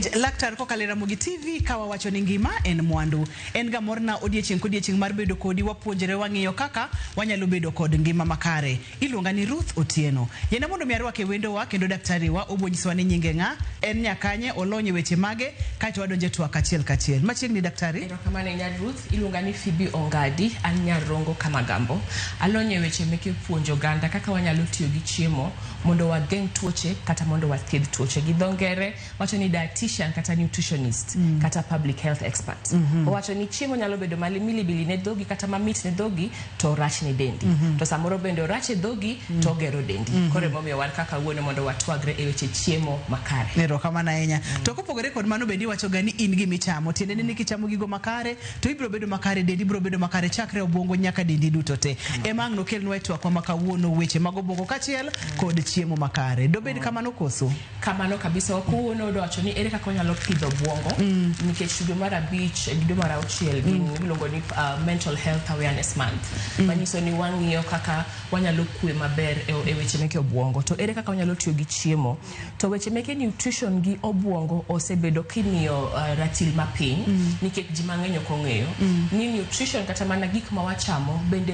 Tij laktar kokalo Ramogi TV kawa wacho ni ngima en mwandu. En ga morna odiechieng' kodiechieng' mar bedo kodi wapuonjore wang'iyo kaka wanyalo bedo kod ngima makare. Iluonga ni Ruth Otieno. Yena mondo mi arwake wendo wa kendo daktari wa obonyiswa ni nyinge ng'a, en nyakanye, olonye weche mage, kaito wadonje twak achiel kachiel. Machiegni daktari. Erokamano nya Ruth, iluonga ni Phoebe Ongadi, an Nyarongo Kamagambo. Alonye weche meke puonjo ganda kaka wanyalo tiyo gi chiemo mondo wageng' tuoche kata mondo wathiedh tuoche. Gi dho ngere wacho ni dietitian kata nutritionist kata public health expert. Wacho ni chiemo nyalo bedo milibili ne dhogi kata mamit ne dhogi to rach ne dendi. To samoro bende rach e dhogi to gero dendi. Kore momiyo wan kaka wuone mondo watwagre e weche chiemo makare. Erokamano ahinya. To kopogore kod mano bende wacho ga ni in gi michamo. Tiende ni kichamo gigo makare to ibiro bedo makare, dendi biro bedo makare chakre obwongo nyaka dendi duto te. Emang no kelnwa twak ma kawuono weche mag obwongo kachiel kod chiemo makare. Dobed kamano koso? Kamano kabisa. Wakuono do wacho ni ere kaka wanyalo pidho obwongo nikech dwe mar 5 dwe mar 6 giluongo ni mental health awareness month. Manyiso ni wang'iyo kaka wanyalo kwe maber e weche meke obwongo. To ere kaka wanyalo tiyo gi chiemo. To weche meke nutrition gi obwongo osebedo kimiyo ratil mapiny nikech ji mang'eny ok ong'eyo ni nutrition kata mana gik ma wachamo bende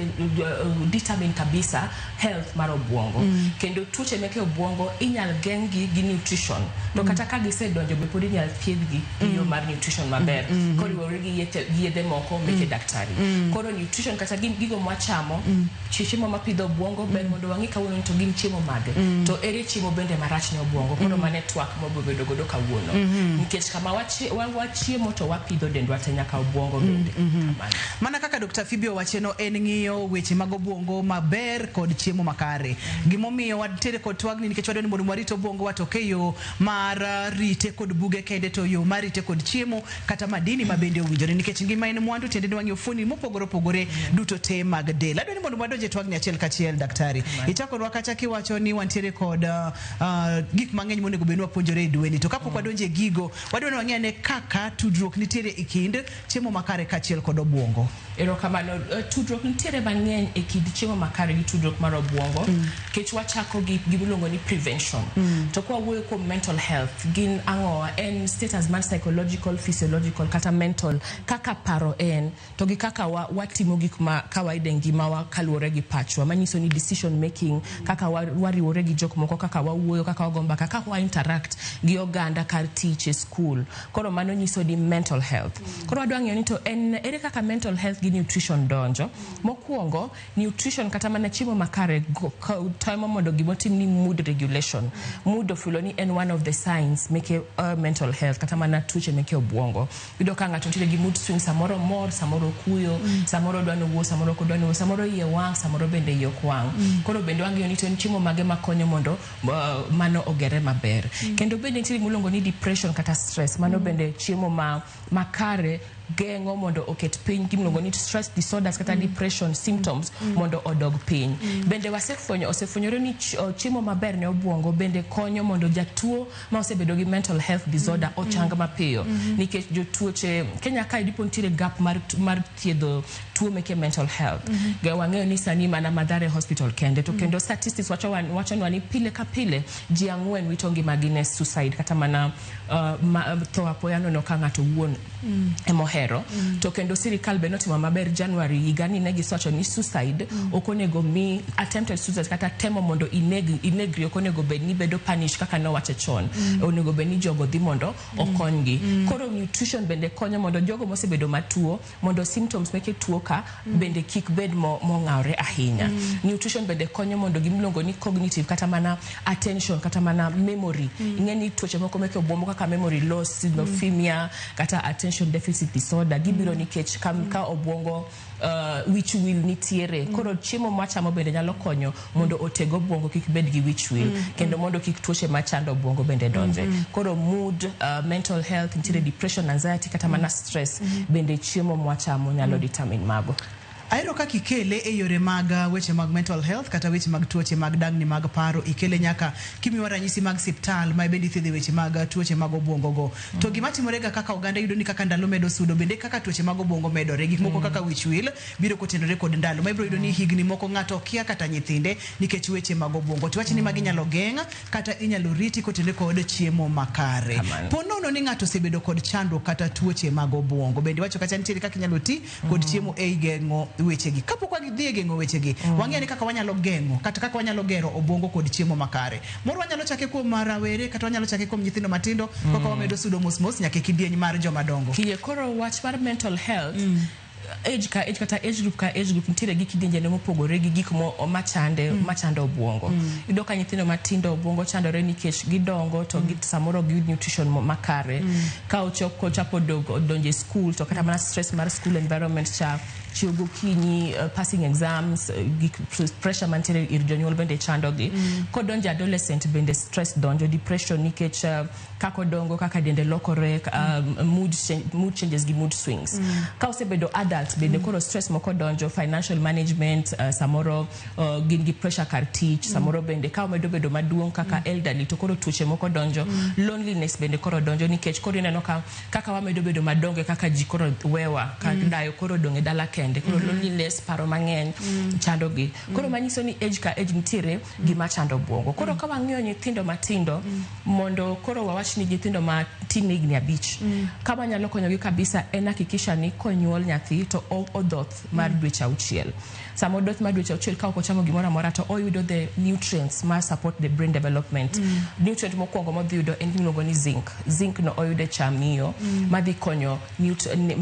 determine kabisa health mar obwongo. Kendo tuoche meke obwongo inyal geng'gi gi nutrition. To kata ka gisedonjo be pod inyal thiedhgi gi yo mar nutrition maber. Koriwore gi yedhe moko meke daktari. Koro nutrition kata gigo mwachamo, chiemo mapidho obwongo ber mondo wang'i kawuono to gin chiemo mage. To ere chiemo bende marach ne obwongo. Koro mane twak mobedo godo kawuono. Nikech kama wachiemo to wapidho dendwa te nyaka obwongo bende. Mana kaka Dr. Phoebe wacheno en ng'iyo weche mag obwongo maber kod chiemo makare. Gimomiyo watere kod twagni nikech wadwani mondo warito obwongo watoke yo mar rite kod buge kende to yo mar rite kod chiemo kata madini mabende owinjore nikech ngima en mwandu tiende ni wang'iyo fuoni mopogore opogore duto te mag del. Adwani mondo wadonje twagni achiel kachiel daktari. Ichakorwa kata kiwacho ni wantiere kod gik mang'eny monego bedwa puonjore e dweni. To kapok wadonje gigo wadwani wang'iyane kaka tudruok nitiere e kind chiemo makare kachiel kod obwongo. Erokamano tudruok nitiere mang'eny e kind chiemo makare gi tudruok mar obwongo. Kech wachako gi giluongo ni prevention. To kwa wuoyo kuom mental health gin ang'owa en status man psychological, physiological kata mental kaka paro en to gi kaka watimo gik ma kawaida ngimawa kaluwore gi pachwa. Manyiso ni decision making kaka wariwore gi jok moko kaka wawuoyo kaka wagomba kaka wa interact gi oganda kar tich e school. Koro mano nyiso di mental health. Koro wadwa ng'iyo ni to en ere kaka mental health gi nutrition donjo. Mokwongo nutrition kata mana chiemo makare timo mondo gimotim ni mood regulation. Mood ofilo ni en one of the signs meke mental health kata mana tuoche meke obwongo. Yudo ka ng'ato nitiere gi mood swings, samoro mor, samoro kuyo, samoro dwano wuo, samoro kodwano wuo, samoro iye wang', samoro bende iye ok wang'. Koro bende wang'iyo ni to en chiemo mage makonyo mondo mano ogere maber. Kendo bende nitiere gimuluongo ni depression kata stress. Mano bende chiemo makare geng'o mondo oket piny gimluongo ni stress disorders kata depression symptoms mondo odog piny. Bende osefwenyore ni chiemo maber ne obwongo bende konyo mondo jatuo ma osebedo gi mental health disorder ochang mapiyo. Nikech jotuoche Kenya kae dipo nitiere gap mar thiedho tuo meke mental health. Wang'eyo ni sani mana Mathare Hospital kende. To kendo statistics wacho ni pile ka pile ji 4 wito ngimagi ne suicide kata mana tho apoya nono ka ng'ato wuon emohero. To kendo sirikal be notimo maber January higani ne gisocho ni suicide okonego mi attempted suicide kata temo mondo inegri okonego bed ni bedo punish kaka no wache chon. Onego bed ni jogo dhi mondo okonygi. Koro nutrition bende konyo mondo jogo mosebedo matuo mondo symptoms meke tuo ka bende kik bed mong'awre ahinya. Nutrition bende konyo mondo gimluongo ni cognitive kata mana attention kata mana memory. Ing'eni tuoche moko meke obwongo kaka memory loss, schizophrenia kata attention deficit disorder gibiro nikech ka obwongo which will nitiere. Koro chiemo mwachamo bende nyalo konyo mondo otego obwongo kik bed gi which will kendo mondo kik tuoche machando obwongo bende donje. Koro mood, mental health, nitiere depression, anxiety kata mana stress bende chiemo mwachamo nyalo determine mago. Aero kaka ikele e yore mag weche mag mental health kata weche mag tuoche mag dangni mag paro ikele nyaka kimiwa ranyisi mag siptal ma bende thiedhe weche mag tuoche mag obwongo go. To gima timorega kaka oganda yudo ni kaka ndalo medo sudo bende kaka tuoche mag obwongo medore gik moko kaka wich wil biro kotenore kod ndalo. Ma ibiro yudo ni higni moko ng'ato kia kata nyithinde nikech weche mag obwongo. To wach ni magi nyalo geng' kata inyalo riti kotenore kod chiemo makare. Ponono ni ng'ato osebedo kod chandruok kata tuoche mag obwongo. Bende wacho kata nitiere kaka inyalo ti kod chiemo e geng'o wechegi. Kapok wadhi e geng'o wechegi, wang'e ni kaka wanyalo geng'o kata kaka wanyalo gero obwongo kod chiemo makare. Moro wanyalo chake kuom rawere kata wanyalo chake kuom nyithindo matindo kaka wamedo sudo mos nyaka kidieny mar joma dongo. Kiye koro wach mar mental health age kata age group nitiere gi kidienje mopogore gi gik machando obwongo. Yudo ka nyithindo matindo obwongo chandore nikech gidongo to samoro gi nutrition makare. Ka ochapo donje school to kata mana stress mar school environment chiugo kinyi, passing exams, pressure mantiere ir jonyuol bende chandogi. Kodonjo adolescent bende stress donjo, depression nikech kako dongo kaka dende lokore, mood changes gi mood swings. Ka osebedo adult bende koro stress moko donjo, financial management, samoro gin gi pressure kar tich, samoro bende ka omedo bedo maduong' kaka elderly to koro tuoche moko donjo, loneliness bende koro donjo nikech koro ineno kaka wamedo bedo madongo kaka ji koro wewa, dayo koro donge dala koro loneliness, paro mang'eny chandogi. Koro manyiso ni age ka age nitiere gima chando obwongo. Koro ka wang'iyo nyithindo matindo mondo koro wawach ni nyithindo matin higni 5 kama nyalo konyogi kabisa en hakikisha ni konyuol nyathi to odhoth mar dweche 6. Sama odhoth mar dweche 6 ka ok ochamo gimoro amora to oyudo the nutrients ma support the brain development. Nutrient mokwongo modhi yudo en gimiluongo ni zinc. Zinc no oyude chamiyo madhi konyo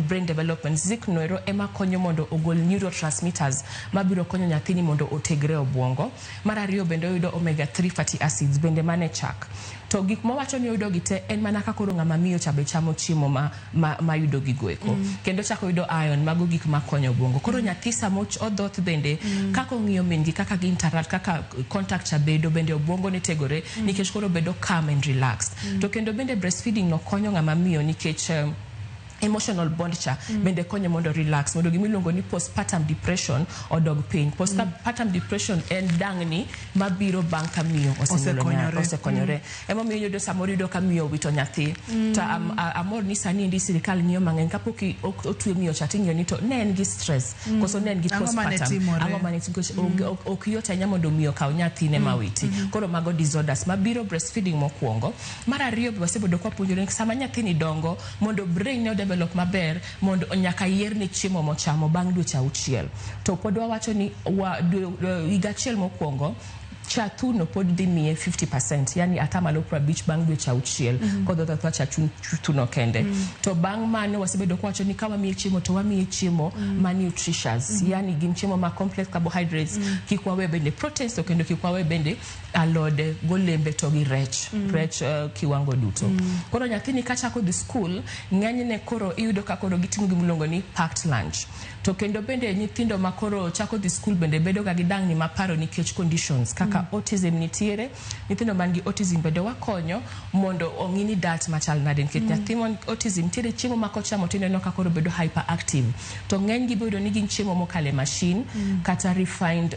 brain development. Zinc no ero ema konyo mondo ogol neurotransmitters mabiro konyo nyathini mondo otegre obwongo. Mar ariyo bende oyudo omega 3 fatty acids bende mane chak. To gik mawacho ni oyudo gite en mana ka koro ng'ama miyo chabe chamo chiemo ma yudo gigoeko. Kendo chako yudo iron mago gik makonyo obwongo. Koro nyathi samo odhoth bende kako ng'iyo min gi kaka gi interact kaka contact chabedo bende obwongo ne tegore nikech koro bedo calm and relaxed. To kendo bende breastfeeding no konyo ng'ama miyo nikech emotional bond cha bende konyo mondo relax mondo gimiluongo ni postpartum depression odog piny. Postpartum depression en dangni mabiro bang' ka miyo osekonyore. Ema miyo yudo samoro yudo ka miyo wito nyathi. Ta amor ni sani ndi sirikal ng'iyo mang'eny kapok otwe miyo cha ting'iyo ni to ne en gi stress koso ne en gi postpartum. Ang'o mane ok yot ahinya mondo miyo kaw nyathine mawiti. Koro mago disorders mabiro breastfeeding mokwongo. Mar ariyo wasebedo kwa puonjore sama nyathini dongo mondo brain ne develop maber mondo nyaka yierne chiemo mochamo bang' dweche 6. To pod wawacho ni higa achiel mokwongo chathuno pod dhi miye 50%, yani atamalo 50 bang' dweche 6 kodhodho chathuno kende. To bang' mano wasebedo kwacho ni kama miye chiemo to wamiye chiemo ma nutritious, yani gin chiemo ma complex carbohydrates, kik wawe bende proteins to kendo kik wawe bende alode, golembe to gi rech kiwango duto. Koro nyathini kachako dhi school ng'enyne koro iyudo ka koro gitimo gimulongo ni packed lunch. To kendo bende nyithindo makoro chako dhi school bende bedo ga gidangni maparo nikech conditions kaka autism nitiere. Nyithindo mangi autism bende wakonyo mondo ong'ini dat machal nade nikech nyathi mon autism nitiere chiemo makochamo tineno ka koro bedo hyperactive. To ng'eny gi bedo ni gin chiemo mokale machine kata refined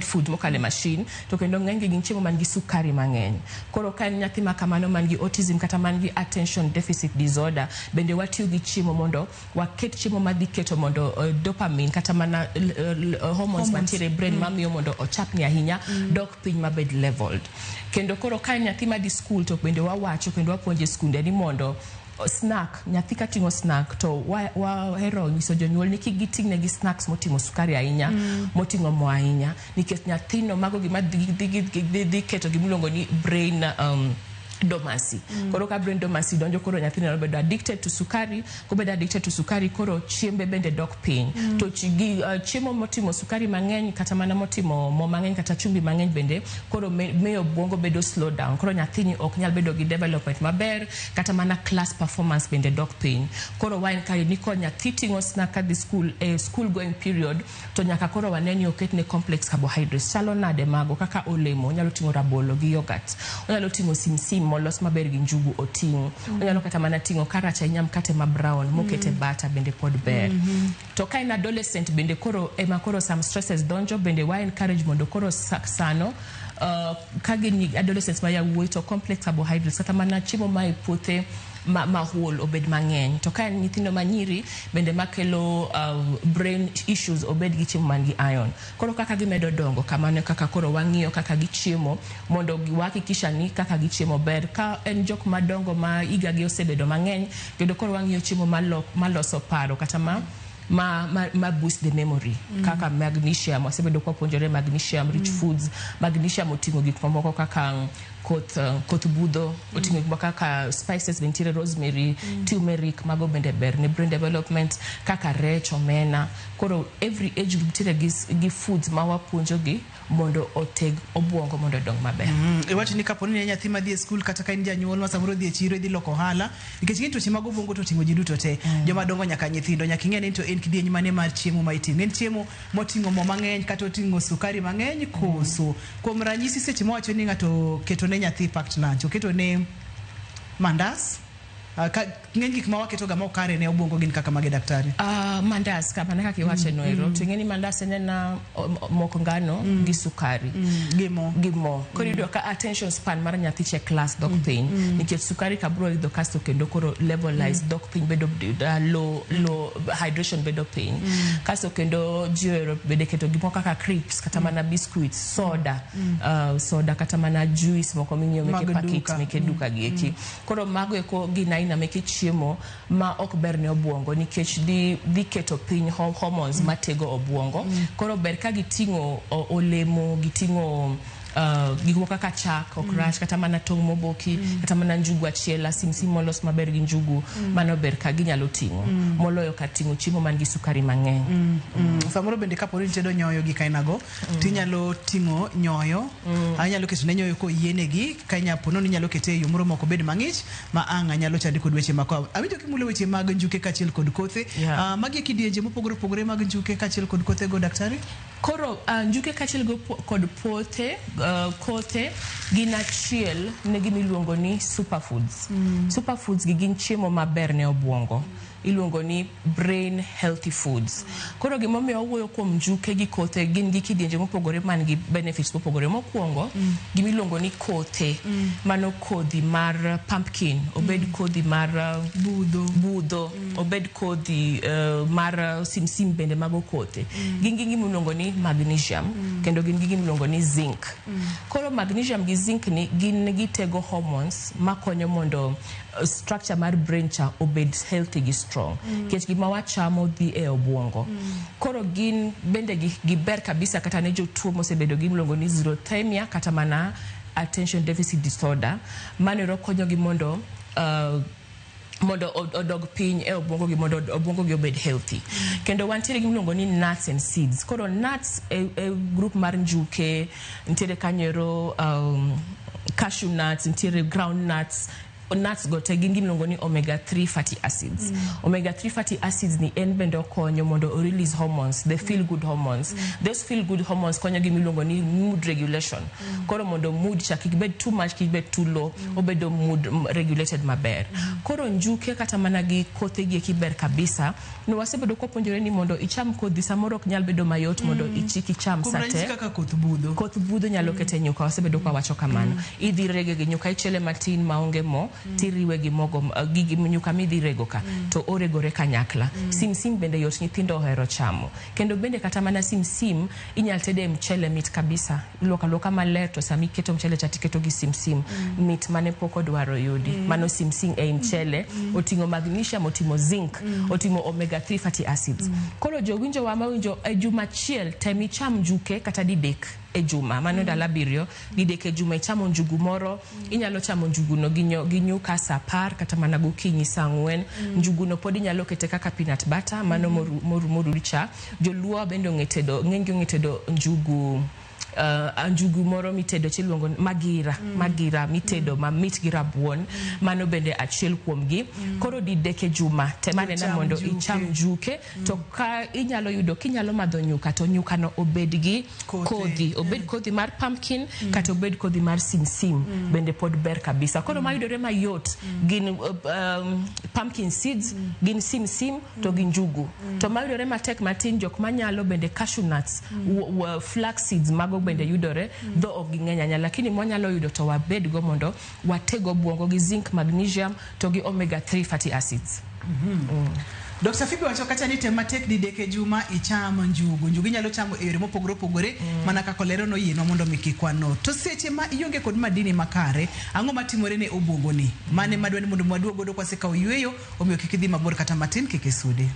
food mokale machine to kendo ng'eny gin chiemo man gi sukari mang'eny. Koro ka nyathi makamano man gi autism kata man gi attention deficit disorder bende watiyo gi chiemo mondo waket chiemo madhi keto mondo dopamine kata mana hormones mantiere brain mamiyo mondo ochapni ahinya dok piny mabed leveled. Kendo koro ka nyathi madhi school to bende wawacho kendo wapuonje skunde ni mondo snack, nyathi ka tingo snack to wahero nyiso jonyuol ni kik giting' negi snacks moting'o sukari ahinya, moting'o mo ahinya nikech nyathino mago gima dhi keto gimiluongo ni brain dormancy. Koro ka brain dormancy donjo koro nyathino bedo addicted to sukari, ko bedo addicted to sukari koro chiembe bende dok piny. To chiemo motimo sukari mang'eny kata mana motimo mo mang'eny kata chumbi mang'eny bende koro miyo obwongo bedo slow down. Koro nyathini ok nyal bedo gi development maber kata mana class performance bende dok piny. Koro waen kai ni ko nyathi ting'o snack at the school going period to nyaka koro waneni oketne complex carbohydrates. Chalo nade mago kaka olemo, onyalo ting'o rabolo gi yogurt, onyalo ting'o simsim molos maber gi njugu oting. Onyalo kata mana tingo karacha inyam kate ma brown mokete butter bende pod ber. To ka in adolescent bende koro ema koro some stresses donjo bende wa encourage mondo koro sano kagin adolescents ma yawuoyi to complex carbohydrates kata mana chiemo ma iputhe mahol obed mang'eny. To ka nyithindo manyiri bende makelo brain issues obed gi chiemo man gi iron. Koro kaka gimedo dongo kamano kaka koro wang'iyo kaka gichiemo mondo giwakikisha ni kaka gichiemo ber. Ka en jok madongo ma iga gi osebedo mang'eny kendo koro wang'iyo chiemo maloso paro kata ma boost the memory kaka magnesium wasebedo kwa puonjore magnesium rich foods. Magnesium oting'o gik mamoko kaka koth budho, oting'o gik kaka spices bentire rosemary, turmeric, mago bende ber ne brain development kaka rech, omena. Koro every age group tire gi foods ma wapuonjogi mondo oteg obwongo mondo dong maber. Iwacho ni kaponi ne nyathi ma dhi e skul kata ka in janyuol ma samoro dhi e chiro dhi loko hala nikech ng'e tuoche mag obwongo to ting'o ji duto te joma dongo nyaka nyithindo nyaka ing'e ni to en kidieny mane mar chiemo ma iting'o. En chiemo moting'o mo mang'eny kata oting'o sukari mang'eny koso. Kuom ranyisi seche mowacho ni ng'ato keto ne nyathi packed lunch oketo ne mandas ng'eny gik ma waketo ga mokare ne obwongo gin kaka mage daktari. Mandas kama naka kiwache noero to ng'eni mandas en na moko ngano gi sukari gimo korido ka attention span mar nyathi che class dok piny nikech sukari kabro idho kasto kendo koro levelize dok piny bedo low hydration bedo piny kasto kendo jiero bede keto gimo kaka crisps kata mana biscuits soda kata mana juice moko minyo meke packet meke duka gieki koro mago eko ginaina meke chiemo ma ok ber ne obwongo nikech di keto piny hormones matego obwongo. Koro ber ka giting'o olemo giting'o gik kaka chak okrash kata mana tong' moboki kata mana njugu achiela simsim molos maber gi njugu mano ber ka ginyalo ting'o moloyo ka ting'o chiemo man gi sukari mang'eny. Samoro bende kaponi nitedo nyoyo gi kainago tinyalo ting'o nyoyo anyalo keto ne nyoyo ko yienegi kanyapono ni nyalo kete yo moro moko bed mang'ich ma anga nyalo chandi kod weche mako awinjo kimulo weche mag njuke kachiel kod kothe magi kidienje mopogore mag njuke kachiel kod kothe go daktari. Koro njuke kachiel go kod kothe gin achiel ne gimiluongo ni superfoods. Superfoods gin chiemo maber ne obwongo. Iluongo ni brain healthy foods. Koro gimomiyo wuoyo kuom njuke gi kothe gin gi kidienje mopogore man gi benefits mopogore. Mokwongo gimiluongo ni kothe mano kodhi mar pumpkin obed kodhi mar budho obed kodhi mar simsim bende mago kothe gin gimiluongo ni magnesium kendo gin gimiluongo ni zinc. Koro magnesium gi zinc ni gin gitego hormones makonyo mondo structure mar brain cha obed healthy gi strong kech gima wachamo dhi e obwongo. Koro gin bende giber kabisa kata ne jotuo mosebedo gimiluongo ni xerothemia kata mana attention deficit disorder manero konyo gi mondo odog piny e obwongo gi mondo obwongo gi obed healthy. Kendo wantiere gimiluongo ni nuts and seeds. Koro nuts e group mar njuke ntiere kanyero cashew nuts ntiere ground nuts go te gin gimiluongo ni omega 3 fatty acids. Omega 3 fatty acids ni en bende konyo mondo release hormones, the feel good hormones. Those feel good hormones konyo gimiluongo ni mood regulation. Koro mondo mood cha kibed too much kibed too low obedo mood regulated maber. Koro njuke kata mana gi kothe gi kiber kabisa no wasebedo ko puonjore ni mondo icham kodhi samoro ok nyal bedo mayot mondo ichiki cham sate. Kaka koth budho nyalo kete nyuka wasebedo kwa wacho kamano. Idhi rege gi nyuka ichele matin maonge mo tiriwe gi mogo gigi nyuka midhi rego ka to oregore kanyakla. Simsim bende yot nyithindo ohero chamo. Kendo bende kata mana simsim inyal tede mchele mit kabisa. Loka maler to sami keto mchele chatiketo gi simsim mit mane poko dwaro yudi. Mano simsim e mchele otingo magnesium otingo zinc otingo omega 3 fatty acids. Koro jowinjo wa mawinjo e juma chiel temi cham njuke kata didek e juma mano dala birio didek e juma ichamo njugu moro inyalo chamo njugu no gi nyuka sa 10 kata mana gokinyi sa 4 njugu no podi nyalo kete kaka peanut butter mano moru richa joluo bende ng'engi njugu anjugu moro mitedo chiluongo magira mitedo ma mit gi rabuon mano bende achiel kuomgi koro dideke juma temane na mondo icham juke to ka inyalo yudo kinyalo madho nyuka to nyuka no obed gi kodhi obed kodhi mar pumpkin kata obed kodhi mar simsim bende pod ber kabisa koro mayudore mayot gin pumpkin seeds gin simsim to gin njugu to mayudore matek matin jok manyalo bende cashew nuts flax seeds mago bende yudore do ok ging'eny anya lakini mwanyalo yudo to wabed go mondo watego buongo gi zinc magnesium to gi omega 3 fatty acids. Dr. Phoebe wacho kata ni tematek dideke juma icham njugu nyalo chamo e yore mopogore mana kaka lero no yino mondo mikikwano to seche ma ionge kod madini makare ang'o matimore ne obuongo ni mane madwani mondo mwaduogo godo kwa seka oyweyo omiyo kikidhi mabor kata matin kikisude.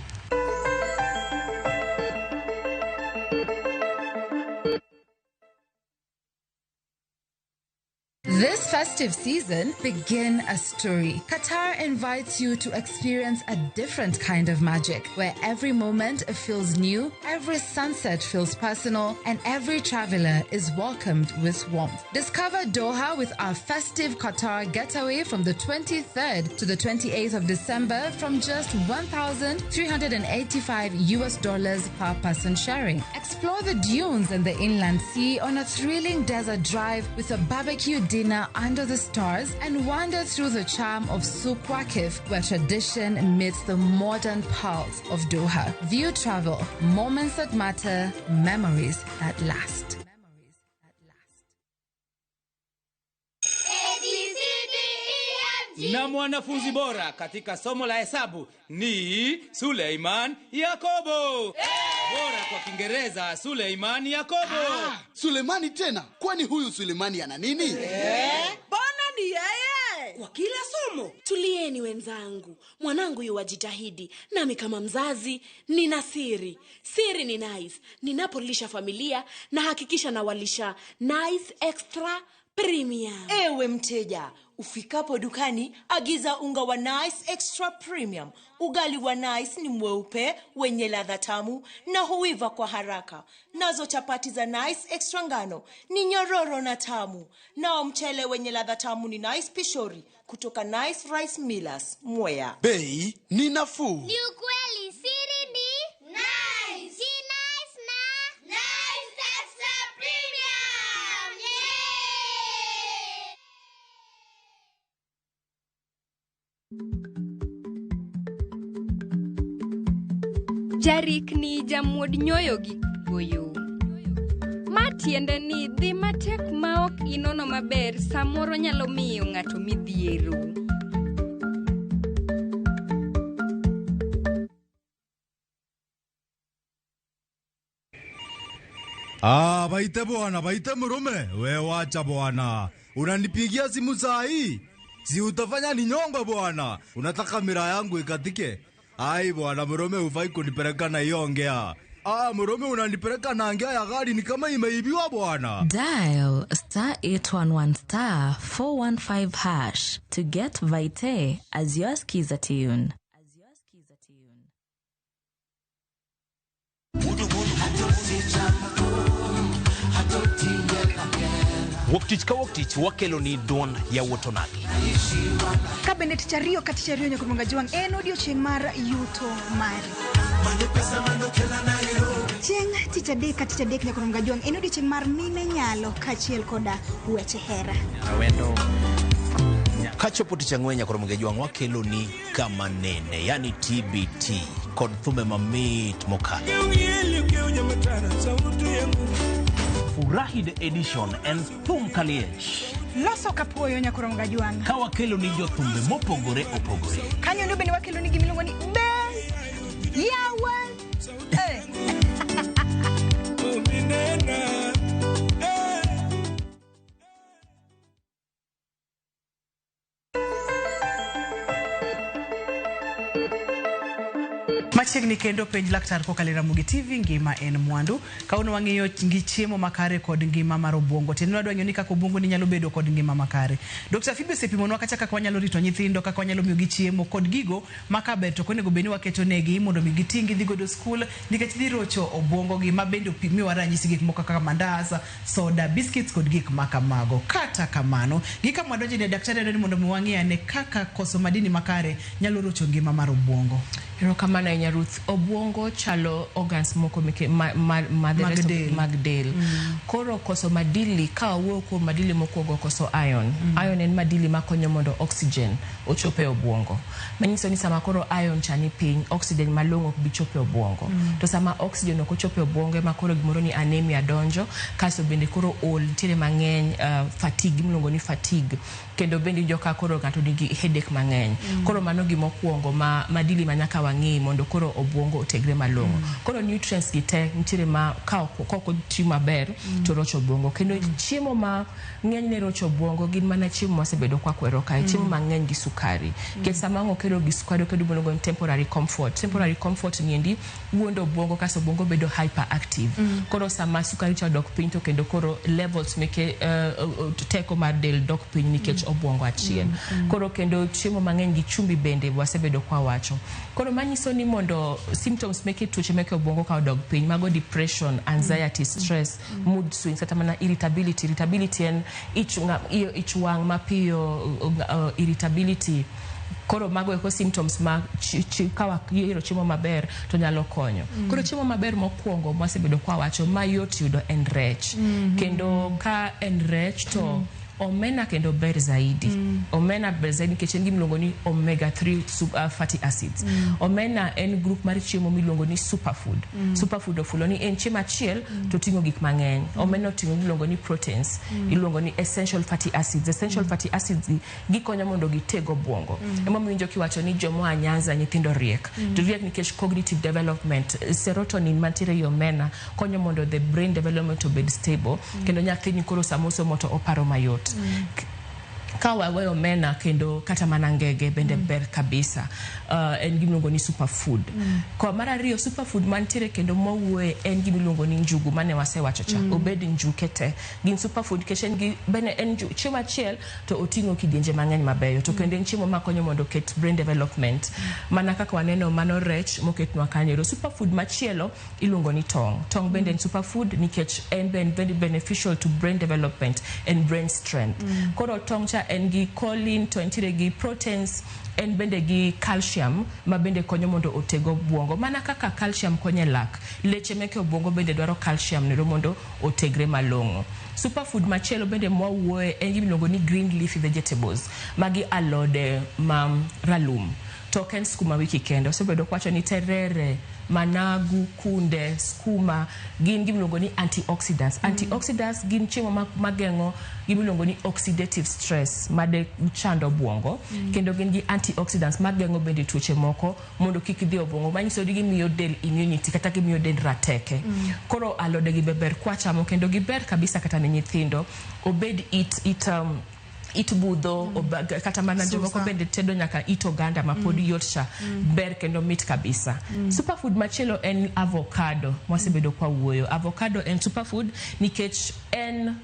This festive season, begin a story. Qatar invites you to experience a different kind of magic, where every moment feels new, every sunset feels personal, and every traveler is welcomed with warmth. Discover Doha with our festive Qatar getaway from the 23rd to the 28th of December from just $1,385 per person sharing. Explore the dunes and the inland sea on a thrilling desert drive with a barbecue dinner under the stars and wander through the charm of Souq Waqif, where tradition meets the modern pulse of Doha. View travel, moments that matter, memories that last. Na mwanafunzi bora katika somo la hesabu ni Suleiman Yakobo. Bora kwa Kiingereza Suleiman Yakobo. Suleimani tena? Kwani huyu Suleimani ana nini? Bwana ni yeye. Kwa kila somo. Tulieni wenzangu. Mwanangu yuwajitahidi. Nami kama mzazi nina siri. Siri ni nice. Ninapolisha familia na hakikisha na walisha nice extra premium. Ewe mteja, ufikapo dukani agiza unga wa Nice Extra Premium. Ugali wa Nice ni mweupe, wenye ladha tamu na huiva kwa haraka. Nazo chapati za Nice Extra ngano ni nyororo na tamu. Nao mchele wenye ladha tamu ni Nice Pishori kutoka Nice Rice Millers, Mwea. Bei ni nafuu. Ni ukweli, siri ni Nice. Si Nice na Nice Extra Premium. Jarik ni jamuod nyoyo gi goyo. Matiende ni dhi matek ma ok inono maber samoro nyalo miyo ng'ato midhiero. Baite murume, we wacha bwana. Unanipigia simu saa hii? Si utafanya ni nyonga bwana. Unataka mira yangu ikatike? Ai bwana murume ufai kunipeleka na hiyo ongea. Murume unanipeleka na ongea ya gari ni kama imeibiwa bwana. Dial *811*415# to get Vite as your skiza tune. Waktich ka waktich wakelo ni don ya wotonagi. Kabinet chario katichario nyakumunga juang en odiochieng' mar yuto mari. Chieng' tich adek nyakumunga juang en odiochieng' mar mine nyalo kachiel koda weche hera. Awendo kachopo tich ang'wen nyakumunga juang wakelo ni kama nene yani TBT kod thume mamit mokalo. Furahi the edition and thum kaliech. Loso kapuoyo nyakumunga juang. Ka wakelo ni jo thumbe mopogore opogore. Kanyo ndio bende wakelo ni gimiluongo ni yawan. Machiegni kendo penj laktar kokalo Ramogi TV ngima en mwandu. Kauno wang'iyo ngi chiemo makare kod ngima mar obwongo. Tendo wadwanyo ni kaka obwongo ni nyalo bedo kod ngima makare. Dr. Phoebe sepimonwa kacha kaka wanyalo rito nyithindo, kaka wanyalo miyo gi chiemo kod gigo makaber to konego beni waketo negi mondo mi gitingi dhi godo skul nikech dhi rocho obwongo gi mabende opimiwa ranyisi gik moko kaka mandas, soda, biscuits kod gik makamago. Kata kamano, gika mwadonje ne daktari ni mondo mwang'ia ne kaka koso madini makare nyalo rocho ngima mar obwongo. Kamano enya Ruth, obwongo chalo organs moko mag del. Koro koso madili ka wawuoyo kuom madili mokwongo koso iron. Iron en madili makonyo mondo oxygen ochope obwongo. Manyiso ni sama koro iron chani piny, oxygen malong'o ok bi chope obwongo. To sama oxygen ok ochope obwongo ema koro gimoro ni anemia donjo, kaso bende koro ol nitiere mang'eny, fatigue, milongo ni fatigue. Kendo bende joka koro ng'ato nigi headache mang'eny. Koro mano gimokwongo madili manyaka wang'i mondo koro obwongo otegre malong'o. Koro nutrients gite nitiere ma koko ti maber to rocho obwongo. Kendo chiemo ma ng'eny ne rocho obwongo gin mana chiemo masebedo kwa kwero kae, chiemo mang'eny gi sukari. Ket sama ng'o kero gi sukari kedo mondo gon temporary comfort. Temporary comfort niendi wuondo obwongo kaso obwongo bedo hyperactive. Koro sama sukari cha dok piny to kendo koro levels meke teko mar del dok piny nikech obwongo achiel. Koro kendo chiemo mang'eny gi chumbi bende wasebedo kwa wacho. Koro manyiso ni mondo symptoms meke tuoche meke obwongo ka odog piny, mago depression, anxiety, stress, mood swings, kata mana irritability. Irritability en ich wang' mapiyo, irritability. Koro mago eko symptoms ma kawa yero chiemo maber to nyalo konyo. Koro chiemo maber mokwongo mwasebedo kwa wacho mayot yudo en rech. Kendo ka en rech to omena kendo ber zaidi. Omena ber zaidi nikech en gimiluongo ni omega 3 fatty acids. Omena en group mar chiemo miluongo ni superfood. Superfood ofulo ni en chiemo achiel to ting'o gik mang'eny. Omena oting'o miluongo ni proteins, iluongo ni essential fatty acids. Essential fatty acids gikonyo mondo gitego obwongo. Ema winjo kiwacho ni jomo Nyanza nyithindo riek. To riek nikech cognitive development, serotonin mantiere i omena konyo mondo the brain development obed stable. Kendo nyathini koro samoso moto oparo mayot. Kawa we omena kendo kata mana ngege bende ber kabisa. En gimiluongo ni superfood. Kwa mara ariyo superfood mantiere kendo mowuoye en gimiluongo ni njugu mane wasewacho cha. Obed njuke te. Gin superfood keshen gi bene en chiemo achiel to oting'o kidienje mang'eny mabeyo. To kendo en chiemo makonyo mondo ket brain development. Mana kaka waneno mano rech moketnwa kanyo. Superfood machielo iluongo ni tong'. Tong' bende en superfood nikech en very beneficial to brain development and brain strength. Koro tong' cha en gi choline to entire gi proteins, en bende gi calcium ma bende konyo mondo otego obwongo. Mana kaka calcium konyo lak, leche meke obwongo bende dwaro calcium nero mondo otegre malong'o. Superfood machielo bende mwawuoye en gimiluongo ni green leafy vegetables, magi alode ma ralum. To ken skuma wiki kendo osebedo kwacho ni terere, managu, kunde, skuma gin gimiluongo ni antioxidants. Antioxidants gin chiemo mageng'o gimiluongo ni oxidative stress made chando obwongo. Kendo gin gi antioxidants mageng'o bende tuoche moko mondo kik dhi obwongo. Manyiso ni gimiyo del immunity kata gimiyo del rateke. Koro alode gi ber kwachamo kendo giber kabisa kata ne nyithindo. Obed it budho, kata mana jomoko bende tedo nyaka it oganda mapod yot cha, ber kendo mit kabisa. Superfood machielo en avocado, mwasebedo kwa wuoyo. Avocado en superfood nikech en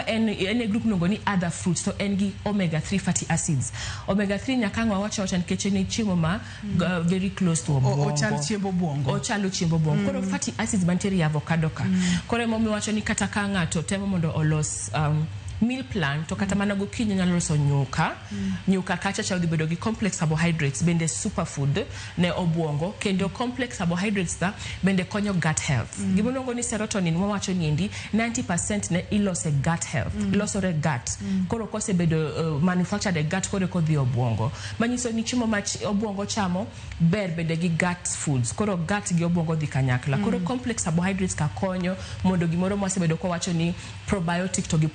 en group nongo ni other fruits to en gi omega 3 fatty acids. Omega 3 nyakangwa wacha nikech en chiemo ma very close to obwongo. Ochalo chiembo obwongo. Ochalo chiembo obwongo. Koro fatty acids mantiere avocado ka. Koro momi wacho ni kata ka ng'ato temo mondo olos meal plan to kata mana gokinyi nyalo loso nyuka kacha cha bedo gi complex carbohydrates bende superfood ne obwongo. Kendo complex carbohydrates da bende konyo gut health. Gimolongo ni serotonin mwawacho niendi 90% ne ilose gut health, ilosore gut. Koro kose bedo manufactured e gut koro kodhi obwongo. Manyiso ni chiemo ma obwongo chamo ber bende gi gut foods. Koro gut gi obwongo dhi kanyakla. Koro complex carbohydrates ka konyo mondo gimoro mwasebedo kwa wacho ni probiotic to gi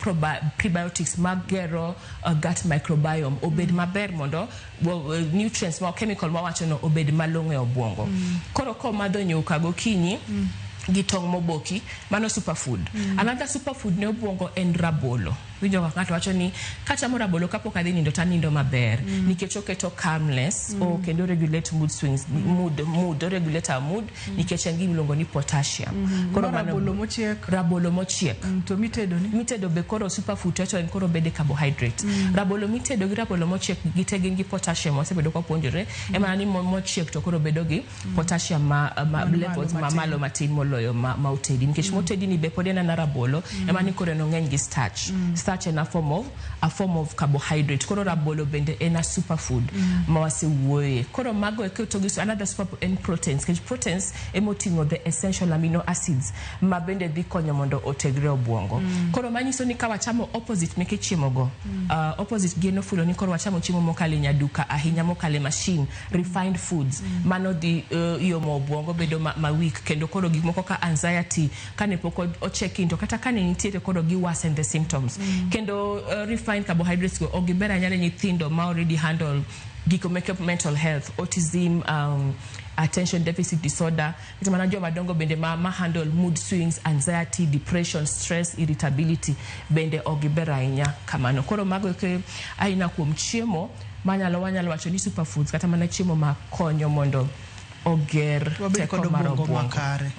prebiotics magero gut microbiome obed maber mondo nutrients ma chemical ma wacho no obed malong'o e obwongo. Koro ko madho nyuka gokinyi gi tong' moboki, mano superfood. Another superfood ne obwongo en rabolo. Winjo ka ng'ato wacho ni kachamo rabolo kapok adhi nindo tanindo maber nikech oketo calmness o kendo regulate mood swings, regulate our mood nikech en gimiluongo ni potassium. Koro rabolo mochiek to mitedo be koro superfood to en koro bede carbohydrate. Rabolo mitedo gi rabolo mochiek gite gin gi potassium osebedo kwa puonjore ema ni mochiek to koro bedo gi potassium ma levels ma malo matin moloyo ma utedi nikech motedi ni be pod en na rabolo ema ni koro no ng'eny gi starch in a form of carbohydrate. Koro rabolo bende en a superfood ma wasewuoye. Koro mago e keto gi another superfood in proteins. Because proteins emotingo the essential amino acids ma bende dhi konyo mondo otegre obwongo. Koro manyiso ni ka wachamo opposite meke chiemo go. Opposite geno fulo ni koro wachamo chiemo mokale nyaduka ahinya mokale machine refined foods mano di yomo obwongo bedo ma weak kendo koro gik moko ka anxiety kane poko o check in to kata kane nitiere koro gi worsen the symptoms. Kendo refined carbohydrates go ogibera nyale nyithindo ma already handle giko make up mental health, autism, attention deficit disorder. Ita manajua madongo bende ma handle mood swings, anxiety, depression, stress, irritability bende ogibera inya kamano. Koro mago ke aina kuom chiemo wanyalo wacho ni superfoods kata mana chiemo ma konyo mondo oger teko mar obwongo makare.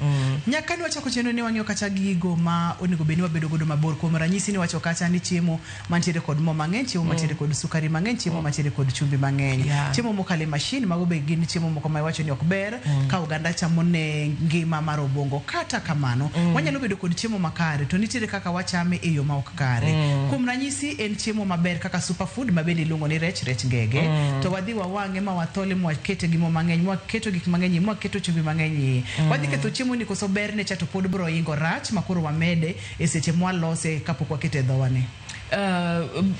Nyaka ni wacho kocheno ni wang'io kacha gigo ma onego beni wabedo godo mabor kuom ranyisi ni wacho kacha ni chiemo mantiere kod mo mang'eny, chiemo mantiere kod sukari mang'eny, chiemo mantiere kod chumbi mang'eny. Chiemo mokale machine mago be gin chiemo moko ma wacho ni ok ber ka oganda chamo ne ngima mar obwongo. Kata kamano wanyalo bedo kod chiemo makare to nitiere kaka wachame e yo ma ok kare. Kuom ranyisi en chiemo maber kaka superfood ma bende iluongo ni rech ngege to wadhi wawang'e ma wathole ma wakete gi mo mang'eny, ma waketo gik mang'eny, ma keto chumbi mang'eny. Wadhi ketho chiemo ni koso ber ne chato pod bro ingo rach makoro wamede e seche mwalose kapok wakete dhowane.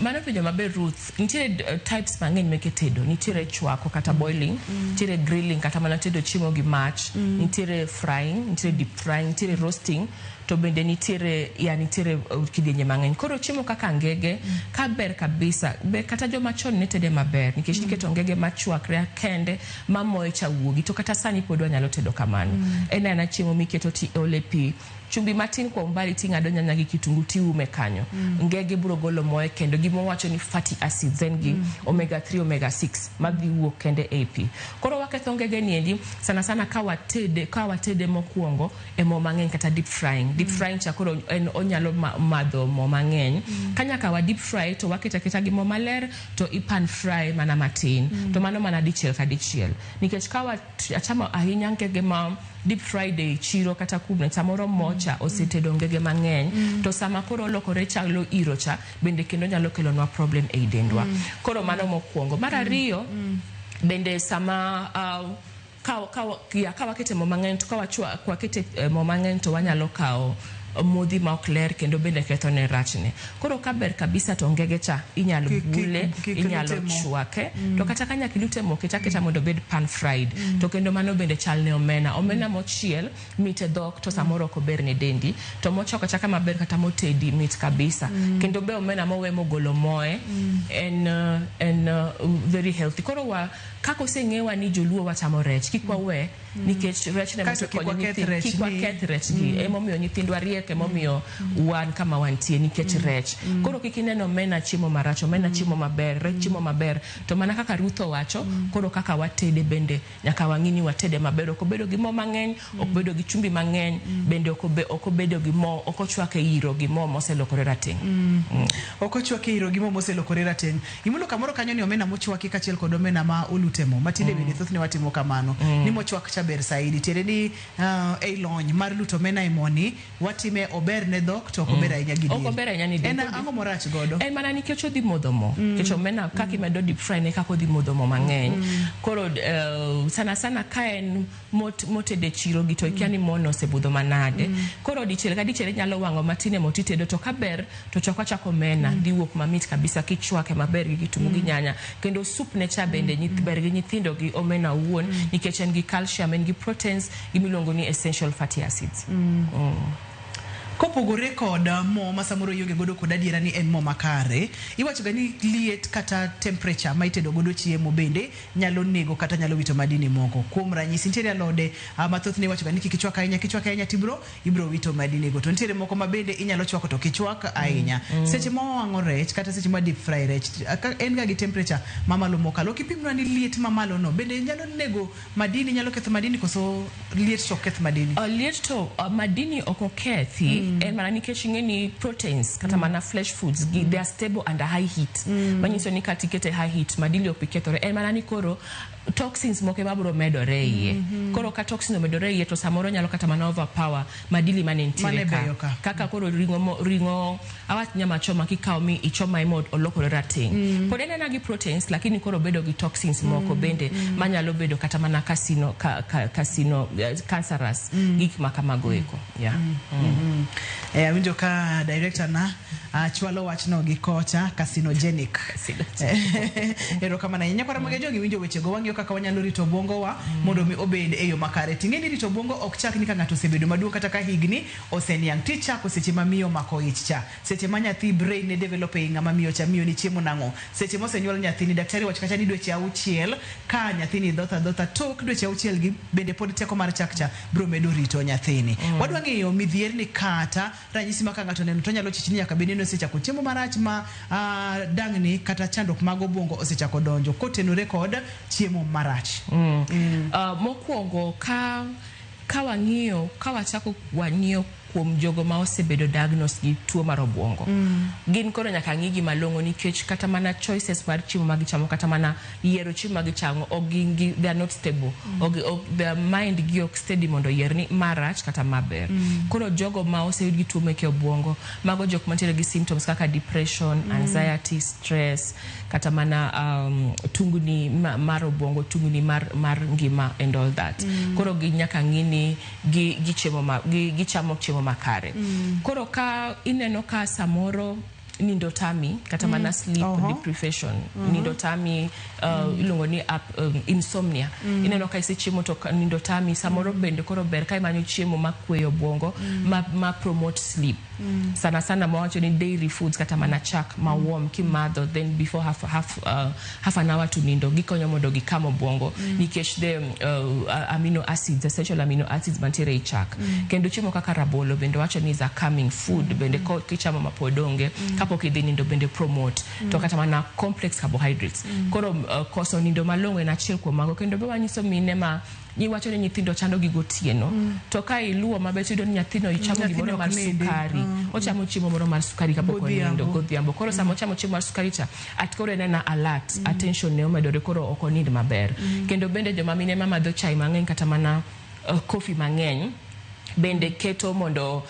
Mano penjo maber Ruth, nitiere types mang'eny meke tedo. Nitiere chwako kata boiling, nitiere grilling kata mana tedo chiemo gi mach, nitiere frying, nitiere deep frying, nitiere roasting, to bende nitiere kidienje mang'eny. Koro chiemo kaka ngege ka ber kabisa, ber kata joma chon ne tede maber nikech niketo ngege machwakre kende mamoye chawuogi to kata sani pod wanyalo tedo kamano. En chiemo miketo ti ole pi chumbi matin kwa umbali ting'ado nyanya gi kitungu tiume kanyo. Ngege biro golo moye kendo gimo wacho ni fatty acids gi omega 3 omega 6 madhi wuok kende AP. Koro waketho ngege niendi sana ka watede mokuongo e mo mang'eny kata deep frying. Deep frying chakoro en onyalo madho mo mang'eny. Kanya ka wa deep fry to waketa gi mo maler to ipan fry mana matin. To mano mana dichiel ka dichiel. Nikech ka achamo ahinya ngege ma deep fried chiro kata kubne samoro mocha osetedo ngege mang'eny to sama koro lokore chalo iro cha bende kendo nyalo kelo nwa problem e dendwa. Koro mano mokuongo. Mar ariyo bende sama ka wakete mo mang'eny to ka wakete mo mang'eny to wanyalo kao modhi ma ok ler kendo bende ketho ne rachne. Koro ka ber kabisa to ngege cha inyalo bule, inyalo chwake to kata kanya kilute mo keta mondo bed pan fried to kendo mano bende chal ne omena mochiel mit e dhok to samoro ko ber ne dendi to mochoko chaka maber kata motedi mit kabisa kendo be omena mowe mogolo moe en very healthy. Koro kako seng'ewa ni joluo wachamo rech kikwa we nikech rech ne moto konyo nyithindo kikwa keth rech gi emomiyo nyithindwa riek emomiyo wan kama wantie nikech rech. Koro kikineno omena chiemo marach, omena chiemo maber, rech chiemo maber to mana kaka Ruth wacho koro kaka watede bende nyaka wang'ini watede maber. Ok obedo gi mo mang'eny, ok obedo gi chumbi mang'eny, bende ok obedo gi mo, ok ochwake iro gi mo moselokore rateng'. Ok ochwake iro gi mo moselokore rateng'. Imulo kamoro kanyo ni omena mochwaki kachiel kod omena ma olutemo matinde bende thothne watimo kamano ni mochwak cha ber saidi tiere ni e lony mar luto omena e moni watime ober ne dhok to ok ober ahinya gi ok ober ahinya ni en ang'o morach godo? En mana nikech odhi modho mo nikech omena kaka imedo deep fry ne kaka odhi modho mo mang'eny. Koro sana ka en motede chiro gi to ikia ni mono osebudho manade. Koro dichiel ka dichiel nyalo wang'o matine motitedo to ka ber to chako omena dhi wuok mamit kabisa kichwake maber gi kitungu gi nyanya kendo soup ne cha bende ber gi nyithindo gi omena wuon nikech en gi calcium, en gi proteins gimiluongo ni essential fatty acids. Kopogore kod mo masamoro yonge godo kod adiera ni en mo makare, iwacho ga ni liet kata temperature ma itedo godo chiemo bende nyalo nego kata nyalo wito madini moko. Kuom ranyisi nitiere alode mathoth ne iwacho ga ni kichwaka ahinya tibro ibro wito madini go. To nitiere moko ma bende inyalo chwako to kichwak ahinya. Seche ma wang'o rech kata seche ma deep fry rech en ga gi temperature mamalo mokalo. Kipimno ni liet mamalo no bende nyalo nego madini, nyalo ketho madini koso liet to ketho madini. Liet to madini oko kethi en mana nikech ing'eni proteins kata mana flesh foods they are stable under high heat. Manyiso ni katikete high heat madini ok kethore. En mana ni koro toxins moke mabro medore iye. Koro ka toxin medore iye to samoro nyalo kata mana overpower madili manentiere ka. Kaka koro ringo awat nyama choma kikao mi ichoma imod olokore rating. Pod en gi proteins lakini koro bedo gi toxins moko bende manyalo bedo kata mana cancerous gik makamago eko. Yeah. Winjo ka director na chwalo wachno gi kocha carcinogenic. Ero kama na nyakwa ramage jogi winjo weche go wang'yo kaka wanyalo rito bongo wa mondo mi obed e yo makare. Ting'eni rito bongo ok chak ni ka ng'ato osebedo maduong' kata ka higni oseniang' tichako seche ma miyo mako ich cha. Seche ma nyathi brain ne develop e ng'ama miyo cha miyo ni chiemo nang'o. Seche ma osenyuol nyathi ni daktari wacho kata ni dweche 6 ka nyathi ni dhodha tok dweche 6 gi bende pod teko mar chak cha bro medo rito nyathini. Wadwa ng'eyo midhier ni kata ranyisi ma ka ng'ato neno to nyalo chichni nyaka bende no sechako chiemo marach ma dang'ni kata chandruok mag obwongo osechako donjo kotenore kod chiemo marach. Mokwongo ka wachako wang'iyo kuom jogo ma osebedo diagnose gi tuo mar obwongo. Gin koro nyaka ng'igi malong'o nikech kata mana choices mar chiemo ma gichamo kata mana yiero chiemo ma gichamo they are not stable. Their mind gi ok steady mondo yier ni marach kata maber. Koro jogo ma oseyud gi tuo meke obwongo mago jok mantiere gi symptoms kaka depression, anxiety, stress kata mana tungni mar obwongo, tungni mar ngima and all that. Koro gi nyaka ng'ini gichamo chiemo makare. Koro ka ineno ka samoro nindo tami kata mana sleep deprivation, nindo tami ilongo ni insomnia. Ineno ka ise chiemo to nindo tami samoro bende koro ber ka imanyo chiemo makweyo obwongo ma promote sleep. Sana mwacho ni dairy foods kata mana chak ma warm kimadho then before half an hour to nindo gikonyo mondo gikamo obwongo nikech the amino acids, essential amino acids mantiere i chak. Kendo chiemo kaka rabolo bende wacho ni za calming food bende kichamo mapodonge kapok idhi nindo bende promote to kata mana complex carbohydrates. Koro koso nindo malong'o en achiel kuom mago. Kendo be wanyiso mine ma iwacho ni nyithindo chando gi gotieno to ka iluwo maber tido ni nyathino ichamo gimoro mar sukari, ochamo chiemo moro mar sukari kapok onindo godhiambo. Koro sama ochamo chiemo mar sukari cha atkoro nena alert, attention ne omedore koro ok onind maber. Kendo bende joma mine ma madho chai mang'eny kata mana coffee mang'eny bende keto mondo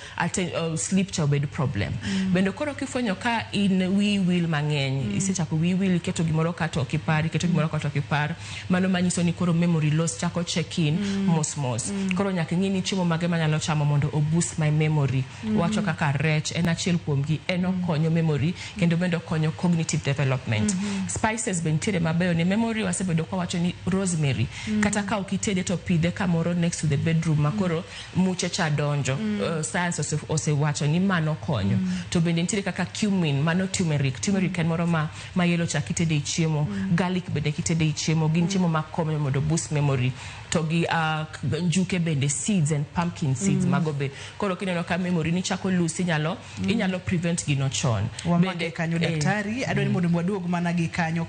sleep cha obed problem. Bende koro kifwenyo ka in will mang'eny isechako will keto gimoro kato kipar mano manyiso ni koro memory loss chako check in mos. Koro nyaka ng'ini chiemo mage manyalo chamo mondo o boost my memory. Wacho kaka rech en achiel kuom gi, en okonyo memory kendo bende okonyo cognitive development. Spices bende tiere mabeyo ne memory. Wasebedo kwa wacho ni rosemary kata ka okitede to pidhe kamoro next to the bedroom makoro muche cha donjo. Science osewacho ni mano konyo. To bende nitiere kaka cumin, mano turmeric en moro ma yelo cha kitede i chiemo. Garlic bende kitede i chiemo. Gin chiemo makonyo mondo boost memory. To gi njuke bende seeds and pumpkin seeds mago be. Koro kineno ka memory ni chako lose inyalo prevent gino chon. Bende kanyo daktari adoni mondo mwaduog mana gi kanyo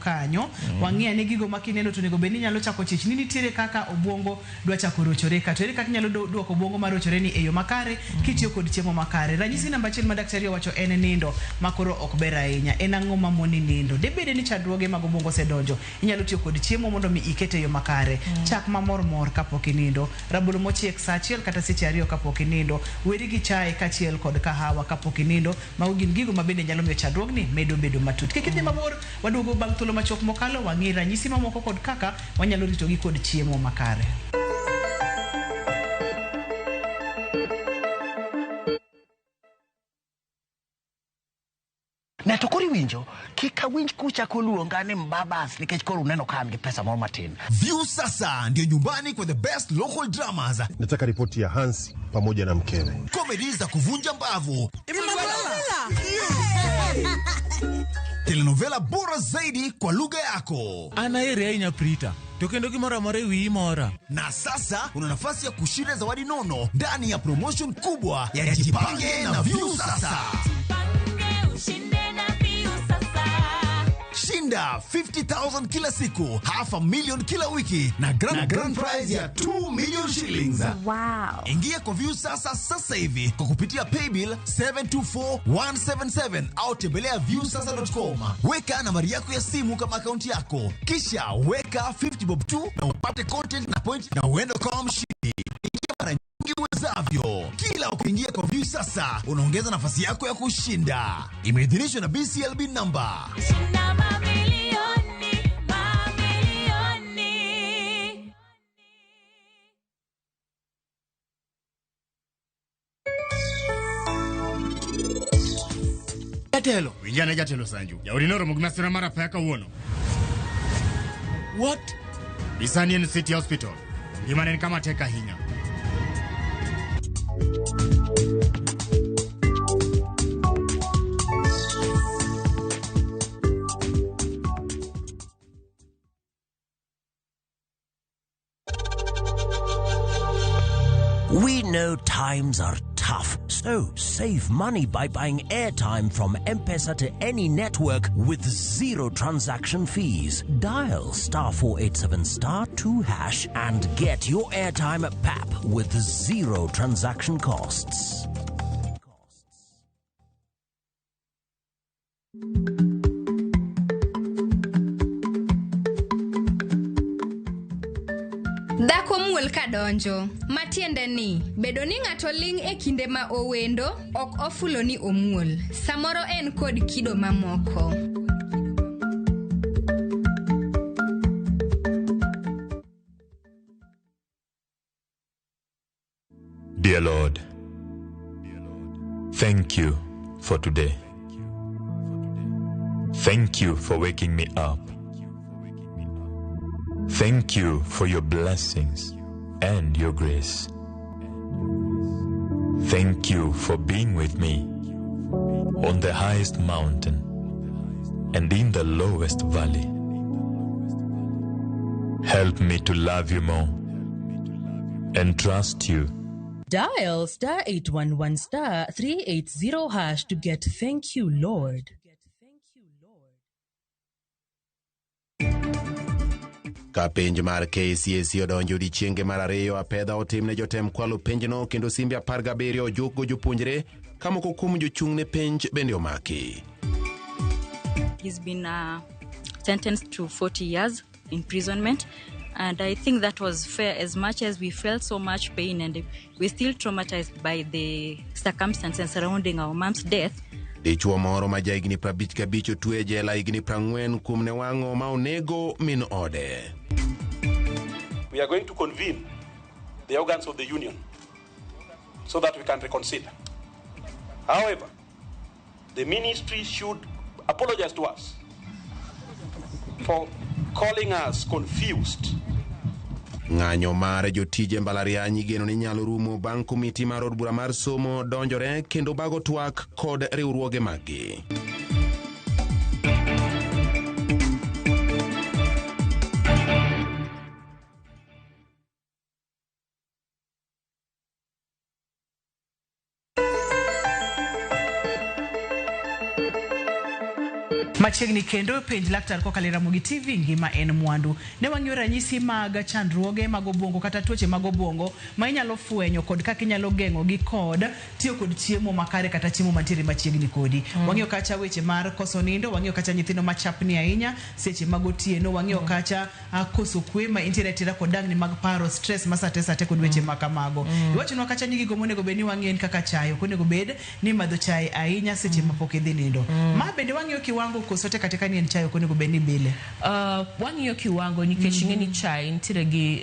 wang'ia ni gigo makineno to nego bende nyalo chako chichni nitiere kaka obwongo dwa chako rochore ka to ere kaka nyalo duoko obwongo marochore ni eyo makare kitiyo kod chiemo makare. Ranyisi namba 1 ma daktari wacho en nindo makoro ok ber ahinya. En ang'o ma moni nindo? Debede ni chandruoge mag obwongo sedonjo. Inyalo tiyo kod chiemo mondo mi ikete yo makare. Chak mamor kapok inindo, rabolo mochiek saa 1 kata seche 2 kapok inindo, weri gi chai kachiel kod kahawa kapok inindo. Mago gin gigo ma bende nyalo miyo chandruogni medo bedo matut. Kik idhi mabor, waduogo bang' thuolo machok mokalo wang'i ranyisi mamoko kod kaka wanyalo ritogi kod chiemo makare. Na to kori winjo kika winj kucha koluonga ni mbabas nikech koro uneno kan gi pesa moro matin. View sasa ndio nyumbani kwa the best local dramas. Nataka ripoti ya Hansi pamoja na mkewe. Comedy za kuvunja mbavu. Telenovela bora zaidi kwa lugha yako. Anaere inya prita. Tokendo kimora mare wi mora. Na sasa una nafasi ya kushinda zawadi nono ndani ya promotion kubwa ya Jipange na View sasa. Shinda 50,000 kila siku, $500,000 kila wiki na grand prize ya 2 million shillings. Wow. Ingia kwa View sasa hivi kwa kupitia paybill 724177 au tembelea viewsasa.com. Weka nambari yako ya simu kama akaunti yako, kisha weka 50 bob tu na upate content na point na uende kwa mshindi. Ingia mara nyingi uwezavyo. Kila ukiingia kwa View sasa unaongeza nafasi yako ya kushinda. Imeidhinishwa na BCLB number. Jatelo, winjane jatelo Sanju. Ya urinoro mugmasira mara peka uono. What? Bisani in City Hospital. Ngimane ni kama teka hinya. We know times are tough, so save money by buying airtime from M-Pesa to any network with zero transaction fees. Dial *487*2# and get your airtime PAP with zero transaction costs. Dhako muol kadonjo, matiende ni, bedo ni ng'ato ling' e kinde ma owendo, ok ofulo ni omuol. Samoro en kod kido mamoko. Dear Lord, thank you for today. Thank you for waking me up. Thank you for your blessings and your grace. Thank you for being with me on the highest mountain and in the lowest valley. Help me to love you more and trust you. Dial *811*380# to get Thank You, Lord. Ka penj mar KCSE odonjo odiechienge mar ariyo, apedha otim ne jotem kwalo penjno kendo simbe 17 ojuko jopuonjre kamoko kuom jochung' ne penj bende omaki. He's been sentenced to 40 years imprisonment, and I think that was fair, as much as we felt so much pain and we're still traumatized by the circumstances surrounding our mom's death. Dichuo moro ma jahigni 55 otwe jela higni 40 kuom ne wang'o ma onego min ode. We are going to convene the organs of the union so that we can reconsider. However, the ministry should apologize to us for calling us confused. Ng'anyo mar jotije mbalariany igeno ni nyalo rumo bang' komiti mar od bura mar somo donjore kendo bago twak kod riwruoge maggi. Machiegni kendo penj laktar kokalo Ramogi TV ngima en mwandu. Ne wang'iyo ranyisi mag chandruoge mag obwongo kata tuoche mag obwongo ma inyalo fwenyo kod kaka inyalo geng'o gi kod tiyo kod chiemo makare kata chiemo mantiere machiegni kodi. Wang'iyo kacha weche mar koso nindo, wang'iyo kacha nyithindo machapni ahinya seche mag otieno, wang'iyo kacha koso kwe ma intiere tira kod dangni mag paro, stress masate kod weche makamago. Iwachonwa kacha ni gigo monego bed ni wang'ien kaka chayo, konego bed ni madho chai ahinya seche mapok idhi nindo. Ma bende wang'iyo kiwango sote katika ni chayo konego beni bile. Wang'iyo kiwango nikech ng'eni chai nitire gi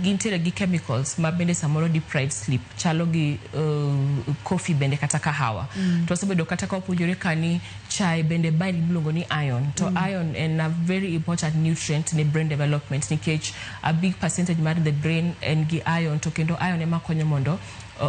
gintiere gi chemicals ma bende samoro deprived sleep chalo gi coffee bende kata kahawa to wasebedo kata ka opuonjore kani chai bende bind miluongo ni iron to iron en a very important nutrient ne brain development nikech a big percentage mar the brain en gi iron to kendo iron ema konyo mondo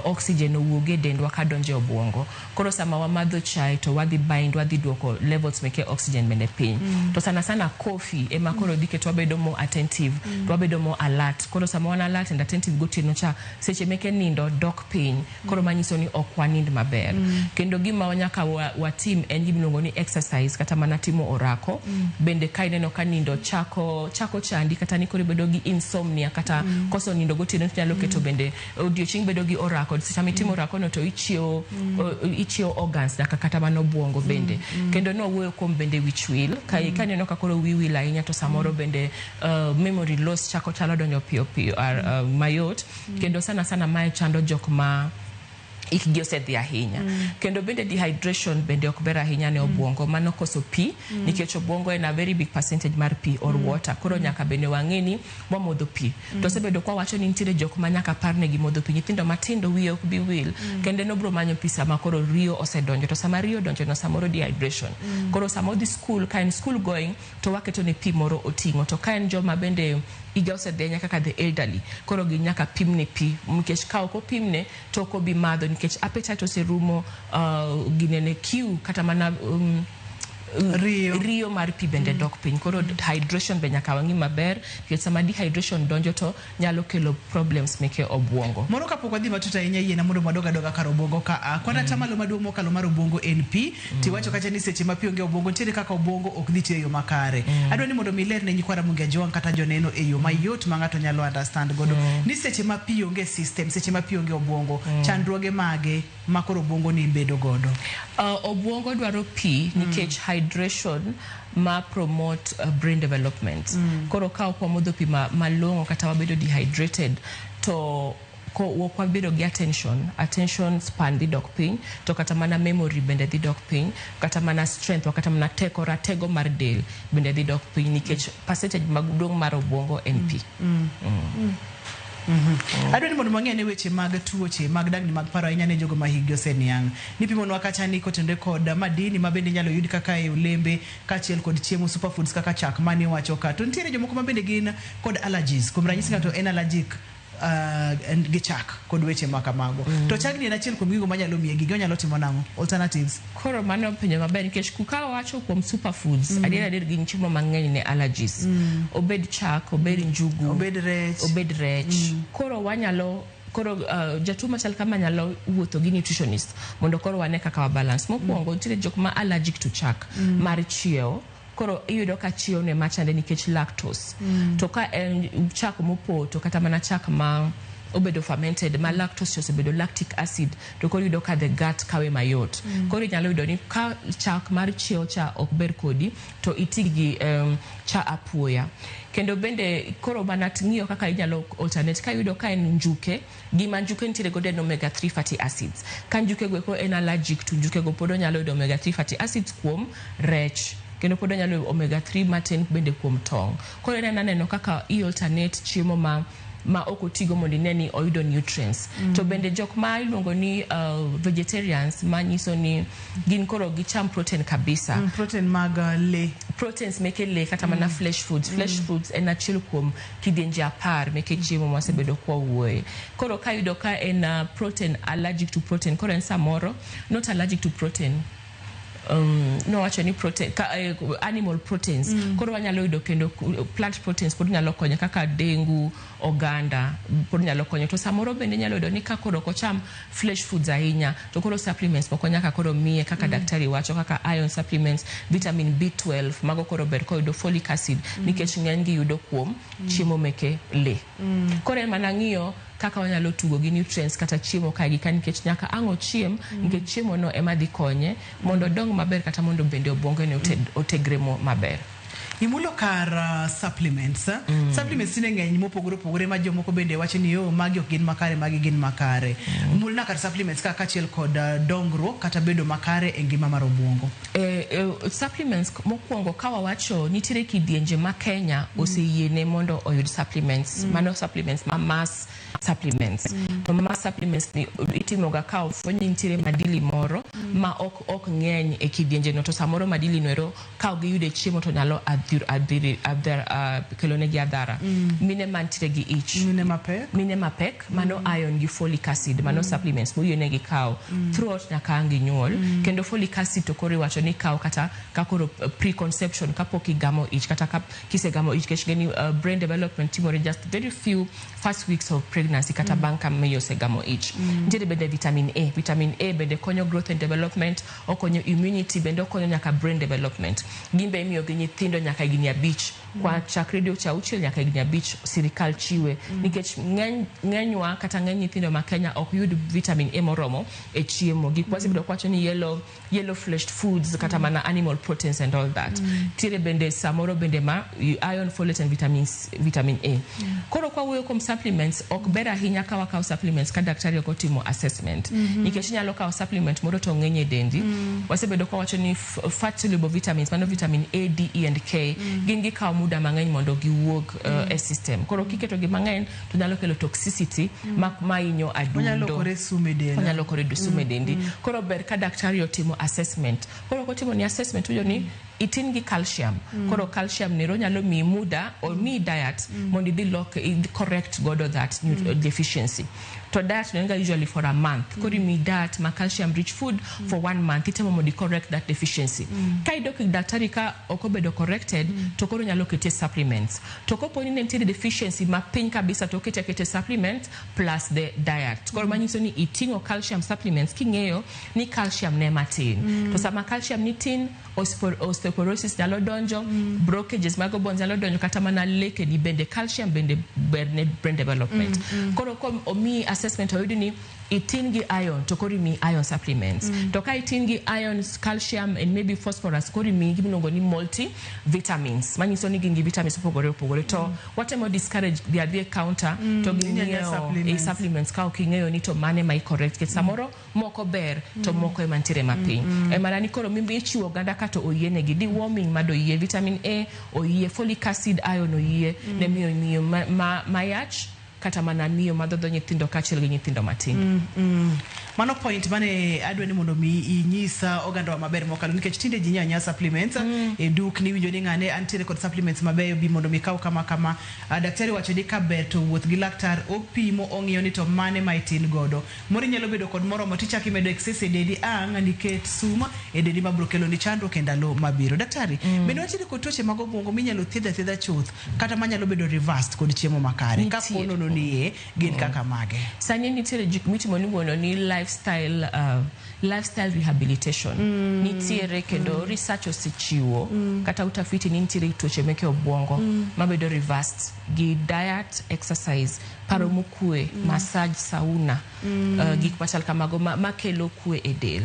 oxygen owuoge dendwa ka donje obwongo koro sama wamadho chai to wadhi bind wadhi duoko levels meke oxygen bende piny to sana sana coffee ema koro dike to wabedo more attentive to wabedo more alert koro sama wan alert and attentive gotieno cha seche meke nindo dok piny koro manyiso ni ok wanind maber kendo gima wanyaka watim en gimiluongo ni exercise kata mana timo orako bende ka ineno ka nindo chako chandi kata ni koro bedo gi insomnia kata koso nindo gotieno nyalo keto bende odiochieng bedo gi orako sama itimo orako no to ichio organs nyaka kata mano obwongo bende kendo no wuoyo kuom bende wich wil ka ineno ka koro wil ahinya to samoro bende memory loss chako chalo donjo piyo mayot kendo sana mae chando jok ma ikgi osedhi ahinya kendo bende dehydration bende ok ber ahinya ne obwongo mano koso pi nikech obwongo en a very big percentage mar pi or water koro nyaka bende wang'eni wamodho pi to sebedo kwa wacho ni nitiere jok ma nyaka parne gi modho pi nyithindo matindo wiye ok bi wil kendo nobro manyo pi sama koro rio osedonjo to sama rio donjo no samoro dehydration koro sama odhi school ka en school going to waketo ne pi moro oting'o to ka en joma bende iga osedhenya kaka the elderly koro gi nyaka pimne pi nikech ka ok opimne to ok obi madho nikech appetite oserumo ginene kiu kata mana rio mar pi bende dok piny koro hydration be nyaka wang'i maber nikech sama dehydration donjo to nyalo kelo problems meke obwongo moro kapok wadhi matut ahinya yie na mondo madoga kar obwongo ka kwana tamalo maduong' mokalo mar obwongo en pi tiwacho kacha ni seche ma pi onge obwongo nitiere kaka obwongo ok dhi tiyo e yo makare adwa ni mondo miler ne nyikwara Munge Jwang kata joneno e yo mayot ma ng'ato nyalo understand godo ni seche ma pi onge system seche ma pi onge obwongo chandruoge mage ma koro obwongo ni bedo godo obwongo dwaro pi nikech hydration ma promote brain development koro ka ok wamodho pi malong'o kata wabedo dehydrated to wok wabedo gi attention span dhi dok piny to kata mana memory bende dhi dok piny kata mana strength kata mana teko ratego mar del bende dhi dok piny nikech percentage maduong' mar obwongo en pi adwa ni mondo mang'e ne weche mag tuoche mag dagni mag paro ahinya ne jogo ma higi oseniang' nipimonwa kacha ni kotende kod madini ma bende nyalo yudi kaka e olembe kaachiel kod chiemo superfoods kaka chak mane wacho ka to nitiere jomoko ma bende gin kod allergies kuom ranyisi ng'ato en allergic gi chak kod weche makamago to chagni en achiel kuom gigo manyalo miye gigo nyalo timo nang'o alternatives koro mano penjo maber nikech kuka wacho kuom superfoods adier gin chiemo mang'eny ne allergies obed chak obed njugu obed rech koro wanyalo jatuo machal kama nyalo wuotho gi nutritionist mondo koro wane kaka wa balance mokwongo nitiere jok ma allergic to chak mar chiewo koro iyudo ka chiewo ne machande nikech lactose to ka en chak mopoto kata mana chak ma obedo fermented ma lactose osebedo lactic acid to koro iyudo ka the gut kawe mayot koro inyalo yudo ni ka chak mar chiewo cha ok ber kodi to iti gi cha apuoya kendo bende koro mana ng'iyo kaka inyalo alternate ka yudo ka en njuke gima njuke nitiere godo en omega 3 fatty acids ka njuke go en allergic to njuke go pod onyalo yudo omega 3 fatty acids kuom rech kendo pod onyalo omega 3 matin bende kuom tong' koro en aneno kaka alternate chiemo ma ok otigo mondo ine ni oyudo nutrients to bende jok ma iluongo ni vegetarians ma nyiso ni gin koro gicham protein kabisa protein mag le proteins meke le kata mana flesh foods en achiel kuom kidienje 10 meke chiemo masebedo kwa wuoye koro ka yudo ka en protein allergic to protein koro en samoro not allergic to protein no wacho ni protein animal proteins koro wanyalo yudo kendo plant proteins pod nyalo konyo kaka dengu oganda pod nyalo konyo to samoro bende nyalo yudo ni ka koro kocham flesh foods ahinya to koro supplements moko nyaka koro miye kaka daktari wacho kaka iron supplements vitamin B12 mago koro ber ko yudo folic acid nikech ng'eny gi yudo kuom chiemo meke le koro mana ng'iyo kaka wanyalo tugo gi nutrients kata chiemo kagi ka nikech nyaka ang'o chiem nikech chiemo no ema dhi konye mondo dong maber kata mondo bende obwongo ne otegremo maber Imulo kar supplements. Supplements sine ng'eny mopogore ma jomoko bende wacho ni magi ok gin makare, magi gin makare. Mulna kar supplements kaka achiel kod dongruok kata bedo makare e ngima mar obuongo. Supplements mokwongo kawa wacho nitiere kidienje ma Kenya oseyiene mondo oyud supplements. Mano supplements ma mass supplements. To mass supplements ni itimoga ka ofwenyo nitiere madili moro ma ok ng'eny e kidienje no, to samoro madili no ero ka giyude chiemo to nyalo kelonegi adhara. Mine mantiere gi ich. Mine mapek. Mano iron gi folic acid. Mano supplements moyienegi kaw throughout nyaka ang' ginyuol. Kendo folic acid to koro iwacho ni kaw kata kakoro preconception kapok igamo ich kata kisegamo ich kech geni brain development timore just very few first weeks of pregnancy kata bang' ka miyo osegamo ich. Nitiere bende vitamin A. Vitamin A bende konyo growth and development, okonyo immunity, bende okonyo nyaka brain development. Gimbe imiyo gi nyithindo nyaka higni 5 kwa chakre dwe cha 6 nyaka higni 5 sirikal chiwe. Nikech ng'enywa kata ng'eny nyithindo ma Kenya ok yud vitamin A moromo e chiemo. Gik wasebedo kwacho ni yellow fleshed foods kata mana animal proteins and all that. Tire bende samoro bende ma iron, folate and vitamin A. Koro kwa wuoyo kuom supplements ok ber ahinya ka wakaw supplements ka daktari ok otimo assessment. Nikech nyalo kaw supplement moro to ng'eny e dendi. Wasebedo kwa wacho ni fat soluble vitamins, mano vitamin A, D, E and K gin gi kaw muda mang'eny mondo giwuog e system. Koro kiketo gi mang'eny to nyalo kelo toxicity ma inyo adundo. Onyalo kore sume dendi. Koro ber ka daktari otimo assessment. Koro kotimo ni assessment ujo ni itin gi calcium. Koro calcium nero nyalo mi muda or mi diet mondo idhi correct godo that deficiency. To diet nenga usually for a month. Kori mi diet ma calcium rich food for 1 month. Itemo mondo correct that deficiency. Ka idok daktari ka okobedo corrected to koro nyalo kete supplements. To kopo ni nentiere deficiency ma piny kabisa to kete supplement plus the diet. Koro manyiso ni itingo calcium supplements king'eyo ni calcium ne matin. To sama calcium ni tin, osteoporosis nyalo donjo, blockages mago bones nyalo donjo, kata mana leke ni bende calcium bende berne brain development. Koro kom omi assessment oyudi ni itin gi iron to kori mi iron supplements. To ka itin gi iron, calcium and maybe phosphorus kori mi gibinongo ni multivitamins. Manyiso ni gingi vitamins opogore. To watemo discourage the counter to ginyo supplements ka oking'eyo ni to mane mai correct. Ket samoro moko ber to moko emantiere mapiny. Emanani koro mimbi ichiwo ganda kato oyienegi deworming mado oyiye vitamin A, oyiye folic acid, iron oyiye, ne miyo mayach kata mana miyo madhodho nyithindo kachiel gi nyithindo matin. Mano point mane adwa ni mondo mi inyisa oganda wa maber mokalo, nikech tinde ji nyanya supplements e duk ni winjo ni ng'ane antiere kod supplements mabeyo bi mondo mi kaw kama daktari wacho ni ka ber to wuoth gi laktar opimo ong'iyo ni to mane ma itin godo. Mori nyalo bedo kod moro matichaki medo excess e dendi ang' niket suma e dendi mabro kelo ni chandruok e ndalo mabiro. Daktari bende wachire kod tuoche mag obuongo minyalo thiedha chuth kata manyalo bedo reversed kod chiemo makare ka pono no ni gin kaka mage. Sani nitiere jik mitimo ni wono ni lifestyle rehabilitation. Nitiere kendo research osechiwo kata utafiti ni nitiere tuoche meke obuongo mabedo reversed gi diet, exercise, paro mokue, massage, sauna, gik machal kamago makelo kue e del.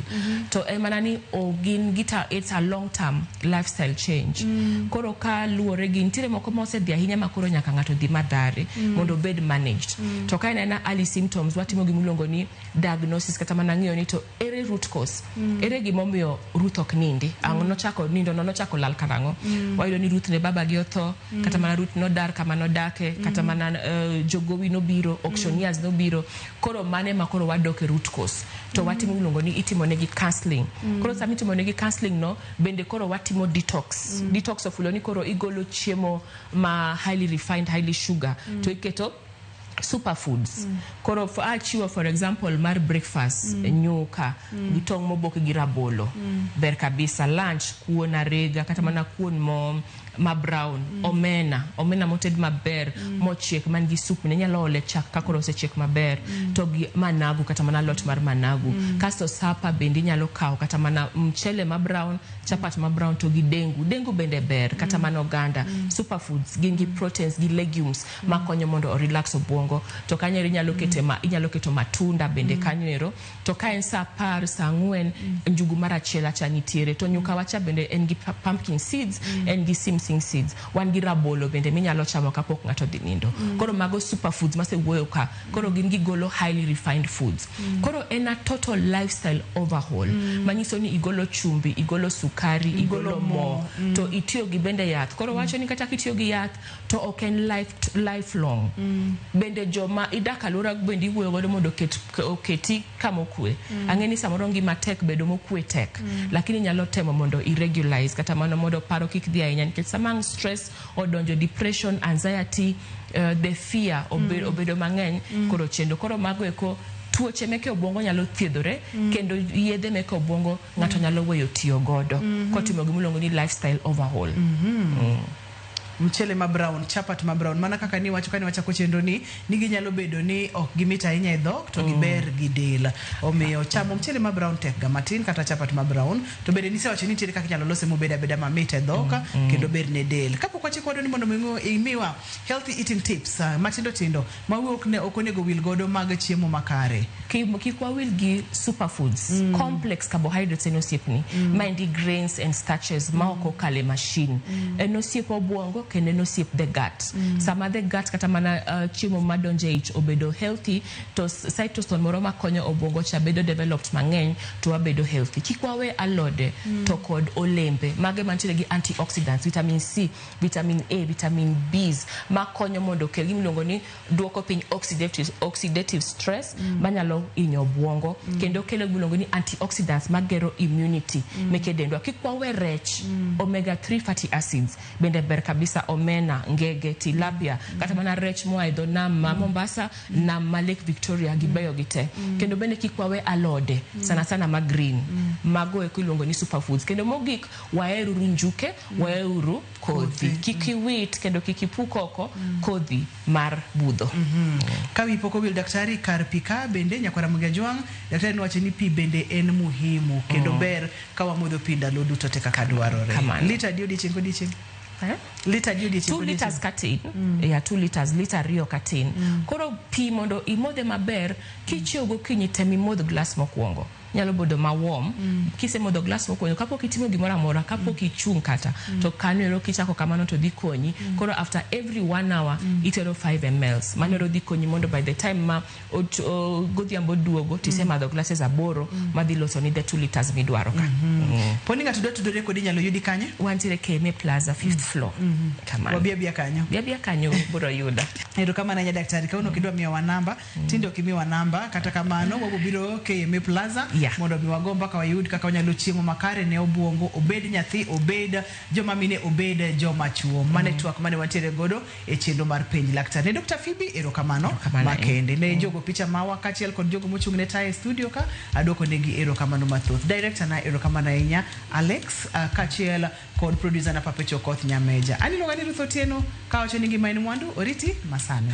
To emanani ogin gita, it's a long term lifestyle change. Koro ka luore gi nitiere moko mose dhi ahinya makoro nyaka ng'ato dhi madare mondo bed managed. To ka ena early symptoms watimo gimulongo ni diagnosis kata mana ng'iyo ni to ere root cause, ere gimomiyo Ruth ok nindi, ang' nochako nindo nochako lal karango. Wayudo ni Ruth ne baba gi otho, kata mana Ruth no dar kama no dake, kata mana jogowi no biro, auctioneers no biro. Koro mane makoro wadoke root cause. To watimo gimulongo ni itimo negi counseling. Koro sami itimo negi counseling no bende koro watimo detox. Detox of uloni koro igolo chiemo ma highly refined, highly sugar. To iketo superfoods. Koro achiwo for example mar breakfast nyuka gitong' mobok gi rabolo ber kabisa. Lunch kuon arega kata mana kuon ma brown, omena moted maber mochiek man gi soup ne nyalo ole chak ka koro osechiek maber to gi managu kata mana lot mar managu. Kasto sapa bende nyalo kaw kata mana mchele ma brown, chapat ma brown to gi dengu bende ber kata mana oganda. Superfoods gin gi proteins gi legumes makonyo mondo o relax obuongo. obuongo to kanyo inyalo keto matunda bende kanyo ero to ka en sa 10 sa 4 njugu mara chiela cha nitiere to nyuka wacha bende en gi pumpkin seeds en gi simsing seeds wan gi rabolo bende minyalo chamo kapok ng'ato dhi nindo koro mago superfoods mase wuoyo ka koro gin gigolo highly refined foods koro en a total lifestyle overhaul manyiso ni igolo chumbi igolo sukari igolo mo to itiyo gi bende yath koro wacho ni kata kitiyo gi yath to ok en lifelong bende joma idak alura bende iwuoyo godo mondo oketi kamokwe ang'eni samoro ngima tek bedo mokwe tek lakini nyalo temo mondo irregulize kata mano mondo paro kik dhi ahinya nikech samang stress odonjo depression anxiety the fear obedo mang'eny koro chendo koro mago eko tuoche meke obwongo nyalo thiedhore kendo yedhe meke obwongo ng'ato nyalo weyo tiyo godo kotimo gimulongo ni lifestyle overhaul mchele ma brown chapat ma brown mana kaka ni wacho kani wachako chenro ni ginyalo bedo ni ok gimita ahinya e dhok to giber gi del omiyo chamo mchele ma brown tek ga matin kata chapat ma brown to bende ni sewacho ni tiere kaka nyalo lose mo beda mamit e dhok kendo ber ne del kapok wachiko wadwa ni mondo imiwa healthy eating tips matindo tindo ma wuok ne ok onego wil godo mag chiemo makare kik wawil gi superfoods complex carbohydrates en osiepni mainly grains and starches ma ok okale machine en osiep obwongo kendo en osiep the gut sama the gut kata mana chiemo madonje ich obedo healthy to cytosol moro makonyo obwongo cha bedo developed mang'eny to wabedo healthy kik wawe alode to kod olembe mage mantiere gi antioxidants vitamin C vitamin A vitamin B's makonyo mondo kel gimiluongo ni duoko piny oxidative stress manyalo inyo obwongo kendo kelo gimiluongo ni antioxidants magero immunity meke dendwa kik wawe rech omega 3 fatty acids bende ber kabisa omena ngege tilapia kata mana rech moa e dho nam ma Mombasa na Lake Victoria gibeyo gite kendo bende kik wawe alode sana ma green mago eko iluongo ni superfoods kendo mogik waeru njuke waeru kodhi kikiwit kendo kikipukoko kodhi mar budho kawi poko wil daktari kar pika bende nyakwara Mugejwang daktari wacho ni pi bende en muhimu kendo ber ka wamodho pi ndalo duto te kaka dwarore lita diodi chingo liter 2 liters katin 2 liters liter rio katin koro pi mondo imodhe maber kichiew gokinyi tem imodh glass mokwongo nyalo bodo ma warm kise modho glass mokwongo kapok itimo gimoro amora kapok ichung kata to kanyo kichako kamano to dhi konyi koro after every 1 hour itero 5 ml manero dhi konyi mondo by the time ma godhiambo duogo tise madho glasses aboro madhi loso ni the 2 liters midwaro ka poni ng'ato tudore kodi nyalo yudi kanye wantiere KMA Plaza 5th floor kamano wabia kanyo biro yuda erokamano nya daktari kauno kidwa miwa namba tindo kimiwa namba kata kamano wabiro KMA Plaza mondo miwagomba ka wayud kaka wanyalo chiemo makare ne obwongo obed nyathi obed joma mine obed joma chuo network mane wantiere godo e chenro mar penj laktar ne Dr. Phoebe erokamano makende ne jogo picha mawa kachiel kod jogo mochung ne tae studio ka adoko negi erokamano mathoth director na erokamano ahinya Alex kachiel kod producer na Papecho Koth Nyameja ani logani Ruth Otieno ka wacho ni ngima en mwandu oriti masane